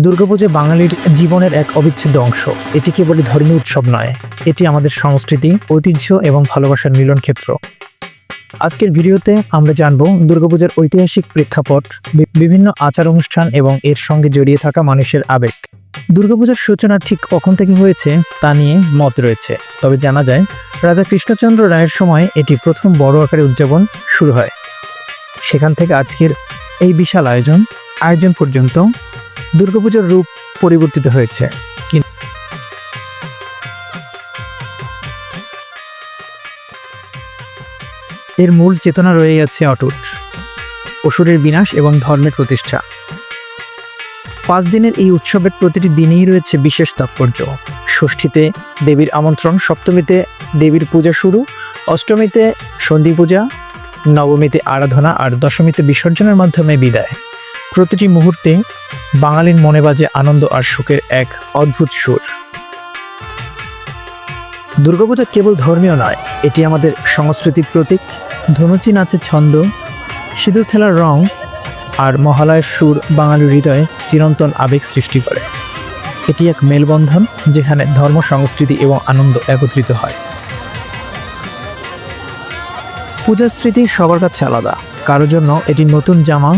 দুর্গাপূজা বাঙালির জীবনের এক অবিচ্ছেদ্য অংশ। এটি কেবল ধর্মীয় উৎসব নয়, এটি আমাদের সংস্কৃতি, ঐতিহ্য এবং ভালোবাসার মিলন ক্ষেত্র। আজকের ভিডিওতে আমরা জানব দুর্গাপূজার ঐতিহাসিক প্রেক্ষাপট, বিভিন্ন আচার অনুষ্ঠান এবং এর সঙ্গে জড়িয়ে থাকা মানুষের আবেগ। দুর্গাপূজার সূচনা ঠিক কখন থেকে হয়েছে তা নিয়ে মত রয়েছে, তবে জানা যায় রাজা কৃষ্ণচন্দ্র রায়ের সময় এটি প্রথম বড় আকারে উদযাপন শুরু হয়। সেখান থেকে আজকের এই বিশাল আয়োজন পর্যন্ত দুর্গাপূজার রূপ পরিবর্তিত হয়েছে, এর মূল চেতনা রয়ে গেছে অটুট: অসুরের বিনাশ এবং ধর্মের প্রতিষ্ঠা। 5 দিনের এই উৎসবের প্রতিটি দিনেই রয়েছে বিশেষ তাৎপর্য। ষষ্ঠীতে দেবীর আমন্ত্রণ, সপ্তমীতে দেবীর পূজা শুরু, অষ্টমীতে সন্ধি পূজা, নবমীতে আরাধনা আর দশমীতে বিসর্জনের মাধ্যমে বিদায়। প্রতিটি মুহূর্তে বাঙালির মনে বাজে আনন্দ আর সুখের এক অদ্ভুত সুর। দুর্গাপূজা কেবল ধর্মীয় নয়, এটি আমাদের সংস্কৃতির প্রতীক। ধনুচি নাচের ছন্দ, সিঁদুর খেলার রং আর মহালয়ের সুর বাঙালির হৃদয়ে চিরন্তন আবেগ সৃষ্টি করে। এটি এক মেলবন্ধন যেখানে ধর্ম, সংস্কৃতি এবং আনন্দ একত্রিত হয়। পূজার স্মৃতি সবার কাছে আলাদা। কারোর জন্য এটি নতুন জামা,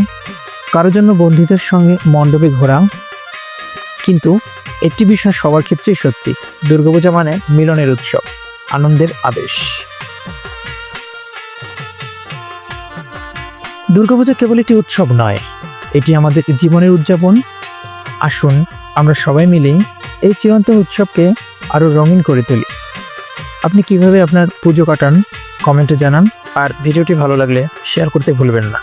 কারোর জন্য বন্ধুদের সঙ্গে মণ্ডপে ঘোরা। কিন্তু একটি বিষয় সবার ক্ষেত্রেই সত্যি: দুর্গাপূজা মানে মিলনের উৎসব, আনন্দের আবেশ। দুর্গাপূজা কেবল একটি উৎসব নয়, এটি আমাদের জীবনের উদযাপন। আসুন আমরা সবাই মিলে এই চিরন্তন উৎসবকে আরও রঙিন করে তুলি। আপনি কিভাবে আপনার পুজো কাটান কমেন্টে জানান, আর ভিডিওটি ভালো লাগলে শেয়ার করতে ভুলবেন না।